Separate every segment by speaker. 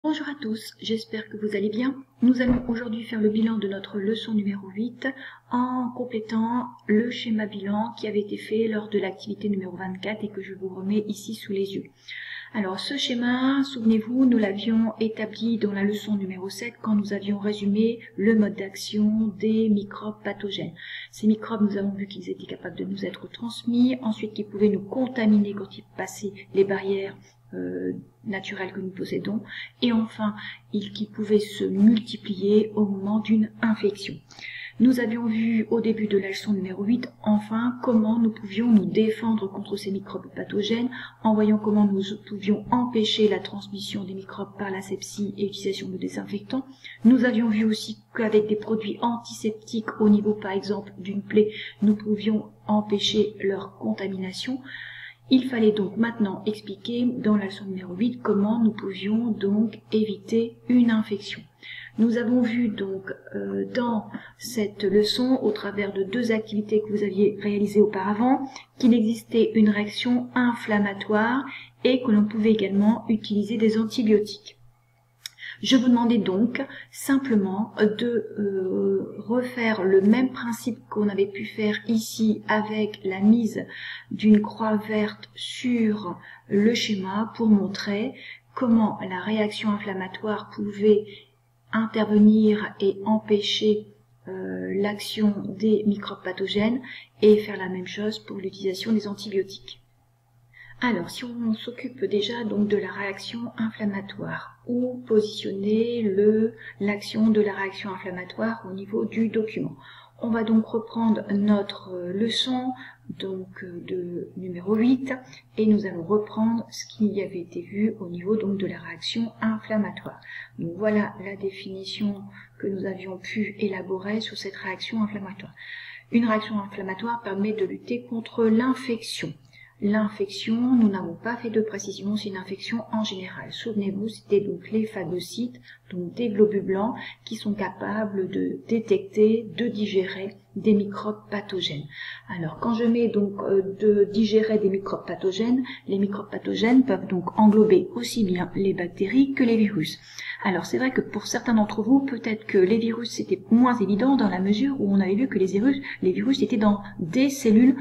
Speaker 1: Bonjour à tous, j'espère que vous allez bien. Nous allons aujourd'hui faire le bilan de notre leçon numéro 8 en complétant le schéma bilan qui avait été fait lors de l'activité numéro 24 et que je vous remets ici sous les yeux. Alors ce schéma, souvenez-vous, nous l'avions établi dans la leçon numéro 7 quand nous avions résumé le mode d'action des microbes pathogènes. Ces microbes, nous avons vu qu'ils étaient capables de nous être transmis, ensuite qu'ils pouvaient nous contaminer quand ils passaient les barrières naturelles que nous possédons, et enfin qui pouvaient se multiplier au moment d'une infection. Nous avions vu au début de la leçon numéro 8, enfin, comment nous pouvions nous défendre contre ces microbes pathogènes, en voyant comment nous pouvions empêcher la transmission des microbes par l'asepsie et l'utilisation de désinfectants. Nous avions vu aussi qu'avec des produits antiseptiques au niveau, par exemple, d'une plaie, nous pouvions empêcher leur contamination. Il fallait donc maintenant expliquer dans la leçon numéro 8 comment nous pouvions donc éviter une infection. Nous avons vu donc dans cette leçon, au travers de deux activités que vous aviez réalisées auparavant, qu'il existait une réaction inflammatoire et que l'on pouvait également utiliser des antibiotiques. Je vous demandais donc simplement de refaire le même principe qu'on avait pu faire ici avec la mise d'une croix verte sur le schéma pour montrer comment la réaction inflammatoire pouvait intervenir et empêcher l'action des microbes pathogènes et faire la même chose pour l'utilisation des antibiotiques. Alors, si on s'occupe déjà donc de la réaction inflammatoire, où positionner l'action de la réaction inflammatoire au niveau du document. On va donc reprendre notre leçon donc de numéro 8 et nous allons reprendre ce qui avait été vu au niveau donc de la réaction inflammatoire. Donc voilà la définition que nous avions pu élaborer sur cette réaction inflammatoire. Une réaction inflammatoire permet de lutter contre l'infection. L'infection, nous n'avons pas fait de précision, c'est une infection en général. Souvenez-vous, c'était donc les phagocytes, donc des globules blancs qui sont capables de détecter, de digérer des microbes pathogènes. Alors, quand je mets donc de digérer des microbes pathogènes, les microbes pathogènes peuvent donc englober aussi bien les bactéries que les virus. Alors, c'est vrai que pour certains d'entre vous, peut-être que les virus c'était moins évident dans la mesure où on avait vu que les virus étaient dans des cellules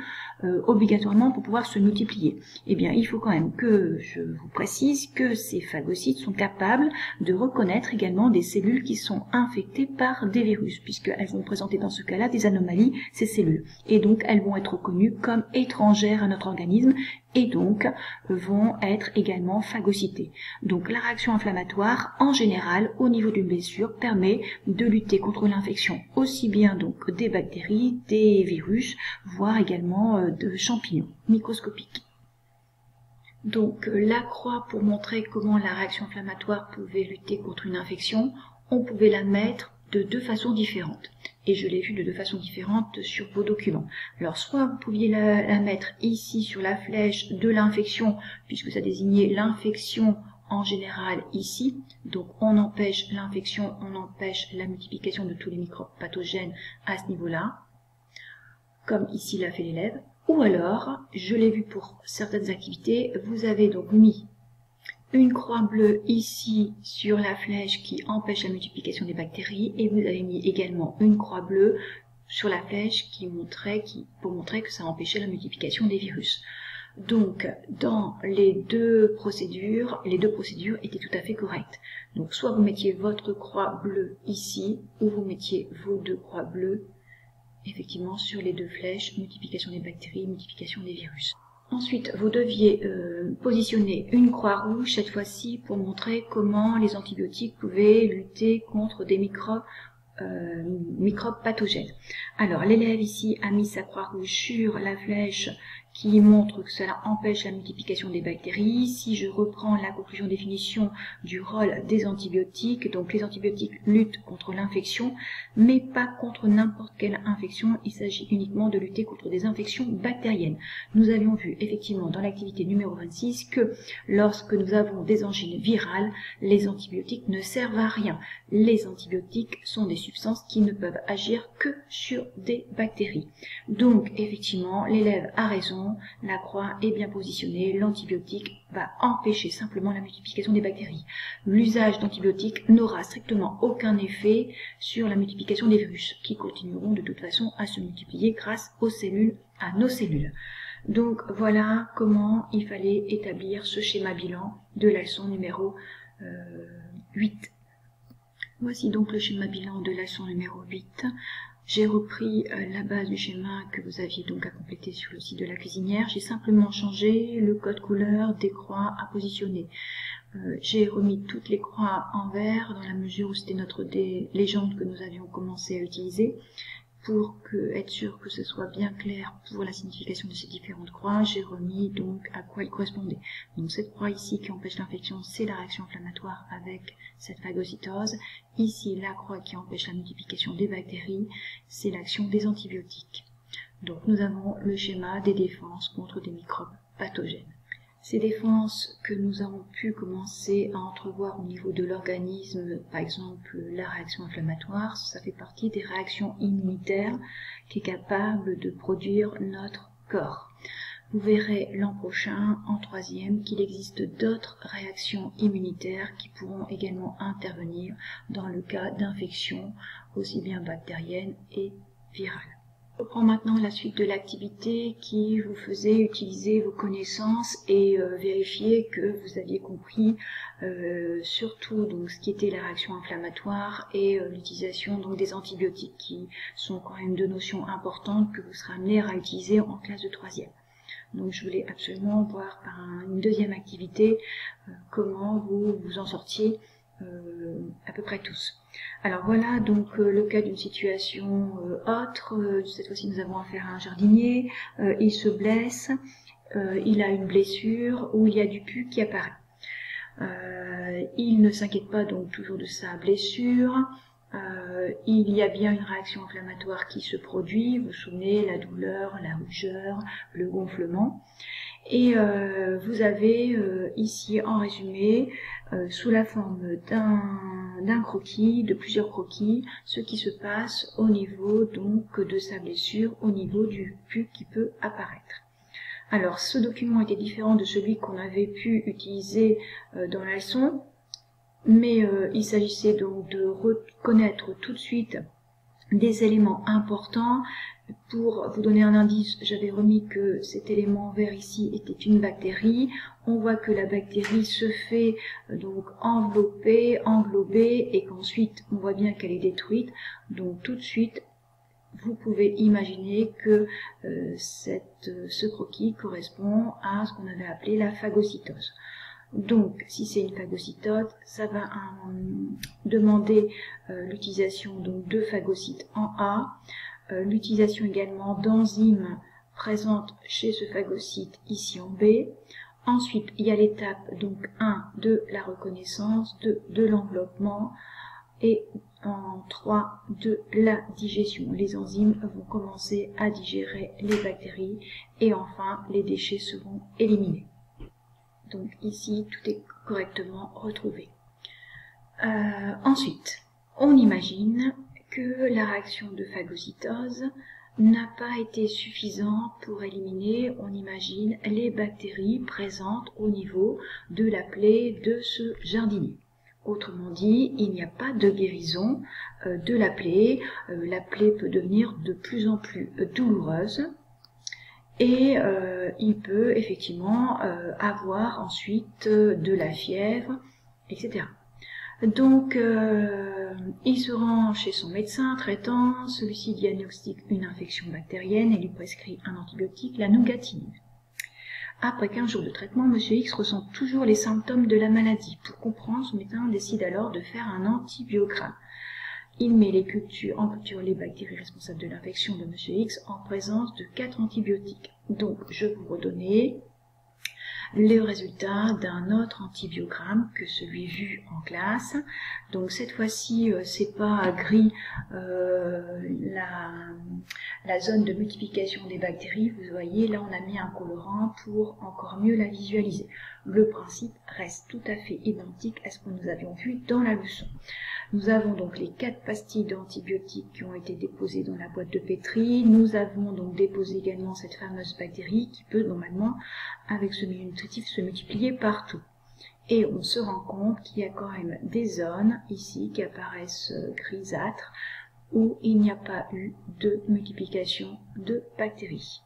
Speaker 1: obligatoirement pour pouvoir se multiplier. Eh bien, il faut quand même que je vous précise que ces phagocytes sont capables de reconnaître également des cellules qui sont infectées par des virus, puisqu'elles vont présenter dans ce cas-là des anomalies, ces cellules. Et donc, elles vont être reconnues comme étrangères à notre organisme et donc vont être également phagocytées. Donc, la réaction inflammatoire, en général, au niveau d'une blessure, permet de lutter contre l'infection aussi bien donc des bactéries, des virus, voire également de champignons microscopiques. Donc la croix pour montrer comment la réaction inflammatoire pouvait lutter contre une infection, on pouvait la mettre de deux façons différentes. Et je l'ai vu de deux façons différentes sur vos documents. Alors soit vous pouviez la mettre ici sur la flèche de l'infection, puisque ça désignait l'infection en général ici, donc on empêche l'infection, on empêche la multiplication de tous les microbes pathogènes à ce niveau-là, comme ici l'a fait l'élève. Ou alors, je l'ai vu pour certaines activités, vous avez donc mis une croix bleue ici sur la flèche qui empêche la multiplication des bactéries et vous avez mis également une croix bleue sur la flèche pour montrer que ça empêchait la multiplication des virus. Donc, dans les deux procédures étaient tout à fait correctes. Donc, soit vous mettiez votre croix bleue ici, ou vous mettiez vos deux croix bleues effectivement sur les deux flèches, multiplication des bactéries, multiplication des virus. Ensuite, vous deviez positionner une croix rouge cette fois-ci pour montrer comment les antibiotiques pouvaient lutter contre des microbes pathogènes. Alors, l'élève ici a mis sa croix rouge sur la flèche qui montre que cela empêche la multiplication des bactéries. Si je reprends la conclusion définition du rôle des antibiotiques, donc les antibiotiques luttent contre l'infection, mais pas contre n'importe quelle infection, il s'agit uniquement de lutter contre des infections bactériennes. Nous avions vu effectivement dans l'activité numéro 26 que lorsque nous avons des angines virales, les antibiotiques ne servent à rien. Les antibiotiques sont des substances qui ne peuvent agir que sur des bactéries. Donc effectivement, l'élève a raison, façon, la croix est bien positionnée, l'antibiotique va empêcher simplement la multiplication des bactéries. L'usage d'antibiotiques n'aura strictement aucun effet sur la multiplication des virus, qui continueront de toute façon à se multiplier grâce aux cellules, à nos cellules. Donc voilà comment il fallait établir ce schéma bilan de la leçon numéro 8. Voici donc le schéma bilan de la leçon numéro 8. J'ai repris la base du schéma que vous aviez donc à compléter sur le site de la cuisinière. J'ai simplement changé le code couleur des croix à positionner. J'ai remis toutes les croix en vert dans la mesure où c'était notre légende que nous avions commencé à utiliser. Pour être sûr que ce soit bien clair pour la signification de ces différentes croix, j'ai remis donc à quoi elles correspondaient. Donc cette croix ici qui empêche l'infection, c'est la réaction inflammatoire avec cette phagocytose. Ici, la croix qui empêche la multiplication des bactéries, c'est l'action des antibiotiques. Donc nous avons le schéma des défenses contre des microbes pathogènes. Ces défenses que nous avons pu commencer à entrevoir au niveau de l'organisme, par exemple la réaction inflammatoire, ça fait partie des réactions immunitaires qui est capable de produire notre corps. Vous verrez l'an prochain, en troisième, qu'il existe d'autres réactions immunitaires qui pourront également intervenir dans le cas d'infections aussi bien bactériennes et virales. Je reprends maintenant la suite de l'activité qui vous faisait utiliser vos connaissances et vérifier que vous aviez compris surtout donc ce qui était la réaction inflammatoire et l'utilisation donc des antibiotiques qui sont quand même deux notions importantes que vous serez amené à utiliser en classe de troisième. Donc je voulais absolument voir par une deuxième activité comment vous vous en sortiez à peu près tous. Alors voilà donc le cas d'une situation autre. Cette fois-ci nous avons affaire à un jardinier, il se blesse, il a une blessure où il y a du pus qui apparaît. Il ne s'inquiète pas donc toujours de sa blessure. Il y a bien une réaction inflammatoire qui se produit, vous vous souvenez, la douleur, la rougeur, le gonflement. Et vous avez ici en résumé, sous la forme d'un croquis, de plusieurs croquis, ce qui se passe au niveau donc de sa blessure, au niveau du pus qui peut apparaître. Alors ce document était différent de celui qu'on avait pu utiliser dans la leçon, mais il s'agissait donc de reconnaître tout de suite des éléments importants. Pour vous donner un indice, j'avais remis que cet élément vert ici était une bactérie. On voit que la bactérie se fait donc envelopper, englober et qu'ensuite on voit bien qu'elle est détruite. Donc tout de suite, vous pouvez imaginer que ce croquis correspond à ce qu'on avait appelé la phagocytose. Donc, si c'est une phagocytose, ça va demander l'utilisation donc de phagocytes en A, l'utilisation également d'enzymes présentes chez ce phagocyte ici en B. Ensuite, il y a l'étape donc 1 de la reconnaissance, 2 de l'enveloppement et en 3 de la digestion. Les enzymes vont commencer à digérer les bactéries et enfin les déchets seront éliminés. Donc ici, tout est correctement retrouvé. Ensuite, on imagine que la réaction de phagocytose n'a pas été suffisante pour éliminer, on imagine, les bactéries présentes au niveau de la plaie de ce jardinier. Autrement dit, il n'y a pas de guérison de la plaie. La plaie peut devenir de plus en plus douloureuse. Et il peut effectivement avoir ensuite de la fièvre, etc. Donc, il se rend chez son médecin traitant, celui-ci diagnostique une infection bactérienne et lui prescrit un antibiotique, la nougatinine. Après 15 jours de traitement, M. X ressent toujours les symptômes de la maladie. Pour comprendre, son médecin décide alors de faire un antibiogramme. Il met en culture les bactéries responsables de l'infection de M. X en présence de 4 antibiotiques. Donc, je vais vous redonner le résultat d'un autre antibiogramme que celui vu en classe. Donc cette fois-ci, c'est pas gris la zone de multiplication des bactéries. Vous voyez, là on a mis un colorant pour encore mieux la visualiser. Le principe reste tout à fait identique à ce que nous avions vu dans la leçon. Nous avons donc les 4 pastilles d'antibiotiques qui ont été déposées dans la boîte de pétri. Nous avons donc déposé également cette fameuse bactérie qui peut normalement, avec ce milieu nutritif, se multiplier partout. Et on se rend compte qu'il y a quand même des zones ici qui apparaissent grisâtres où il n'y a pas eu de multiplication de bactéries,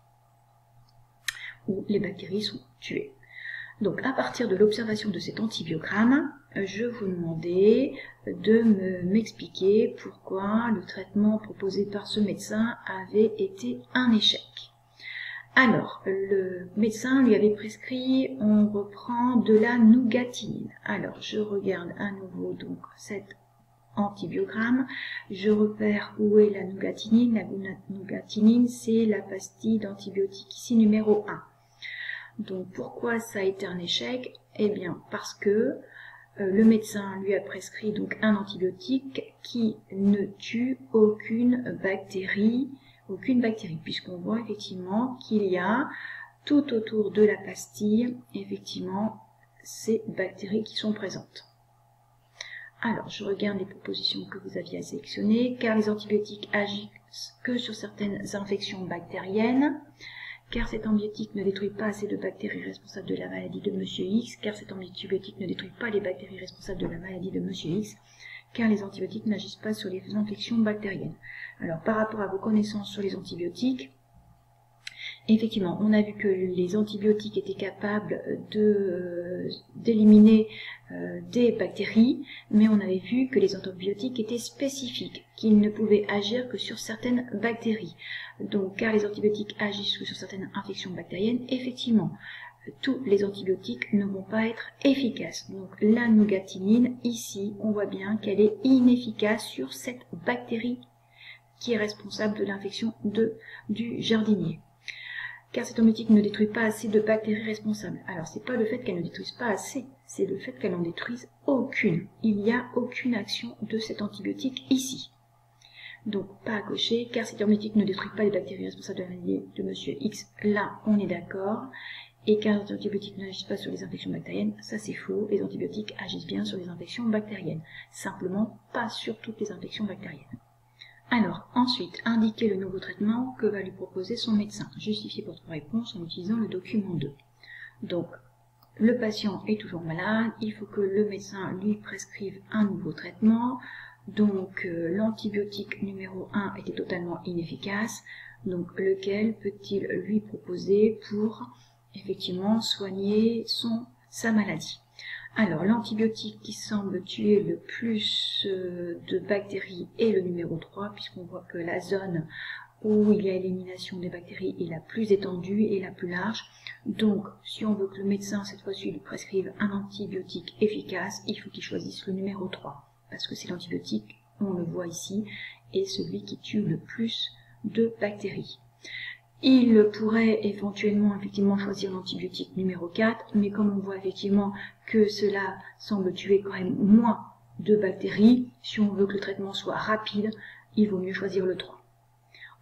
Speaker 1: où les bactéries sont tuées. Donc à partir de l'observation de cet antibiogramme, je vous demandais de m'expliquer pourquoi le traitement proposé par ce médecin avait été un échec. Alors, le médecin lui avait prescrit, on reprend de la nougatinine. Alors, je regarde à nouveau donc cet antibiogramme, je repère où est la nougatinine. La nougatinine, c'est la pastille d'antibiotique ici numéro 1. Donc pourquoi ça a été un échec? Eh bien parce que le médecin lui a prescrit donc un antibiotique qui ne tue aucune bactérie, puisqu'on voit effectivement qu'il y a tout autour de la pastille, effectivement, ces bactéries qui sont présentes. Alors, je regarde les propositions que vous aviez sélectionnées, car les antibiotiques agissent que sur certaines infections bactériennes, car cet antibiotique ne détruit pas assez de bactéries responsables de la maladie de Monsieur X, car cet antibiotique ne détruit pas les bactéries responsables de la maladie de Monsieur X, car les antibiotiques n'agissent pas sur les infections bactériennes. Alors, par rapport à vos connaissances sur les antibiotiques, effectivement, on a vu que les antibiotiques étaient capables d'éliminer des bactéries, mais on avait vu que les antibiotiques étaient spécifiques, qu'ils ne pouvaient agir que sur certaines bactéries. Donc, car les antibiotiques agissent que sur certaines infections bactériennes, effectivement, tous les antibiotiques ne vont pas être efficaces. Donc, la nougatinine, ici, on voit bien qu'elle est inefficace sur cette bactérie qui est responsable de l'infection du jardinier. Car cet antibiotique ne détruit pas assez de bactéries responsables. Alors, c'est pas le fait qu'elle ne détruise pas assez, c'est le fait qu'elle n'en détruise aucune. Il n'y a aucune action de cet antibiotique ici. Donc, pas à cocher, car cet antibiotique ne détruit pas les bactéries responsables de la maladie de Monsieur X. Là, on est d'accord. Et car les antibiotiques n'agissent pas sur les infections bactériennes, ça c'est faux. Les antibiotiques agissent bien sur les infections bactériennes. Simplement, pas sur toutes les infections bactériennes. Alors, ensuite, indiquez le nouveau traitement que va lui proposer son médecin. Justifiez votre réponse en utilisant le document 2. Donc, le patient est toujours malade, il faut que le médecin lui prescrive un nouveau traitement. Donc, l'antibiotique numéro 1 était totalement inefficace. Donc, lequel peut-il lui proposer pour, effectivement, soigner sa maladie? Alors, l'antibiotique qui semble tuer le plus de bactéries est le numéro 3, puisqu'on voit que la zone où il y a élimination des bactéries est la plus étendue et la plus large. Donc, si on veut que le médecin, cette fois-ci, lui prescrive un antibiotique efficace, il faut qu'il choisisse le numéro 3, parce que c'est l'antibiotique, on le voit ici, est celui qui tue le plus de bactéries. Il pourrait éventuellement effectivement choisir l'antibiotique numéro 4, mais comme on voit effectivement que cela semble tuer quand même moins de bactéries, si on veut que le traitement soit rapide, il vaut mieux choisir le 3.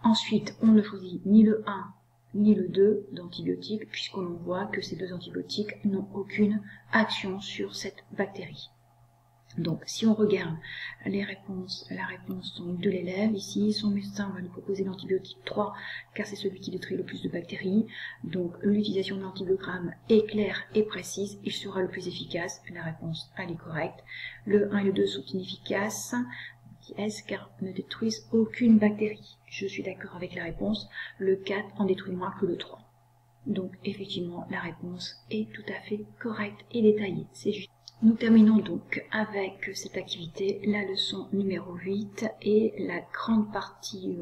Speaker 1: Ensuite, on ne choisit ni le 1 ni le 2 d'antibiotiques, puisqu'on voit que ces deux antibiotiques n'ont aucune action sur cette bactérie. Donc, si on regarde la réponse de l'élève, ici, son médecin va lui proposer l'antibiotique 3, car c'est celui qui détruit le plus de bactéries. Donc, l'utilisation de l'antibiogramme est claire et précise, il sera le plus efficace. La réponse, elle est correcte. Le 1 et le 2 sont inefficaces, car ne détruisent aucune bactérie. Je suis d'accord avec la réponse. Le 4 en détruit moins que le 3. Donc, effectivement, la réponse est tout à fait correcte et détaillée. C'est juste. Nous terminons donc avec cette activité, la leçon numéro 8 et la grande partie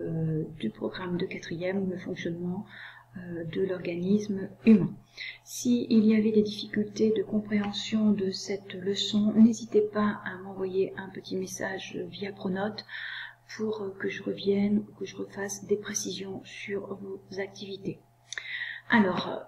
Speaker 1: du programme de 4e, le fonctionnement de l'organisme humain. S'il y avait des difficultés de compréhension de cette leçon, n'hésitez pas à m'envoyer un petit message via Pronote pour que je revienne ou que je refasse des précisions sur vos activités. Alors,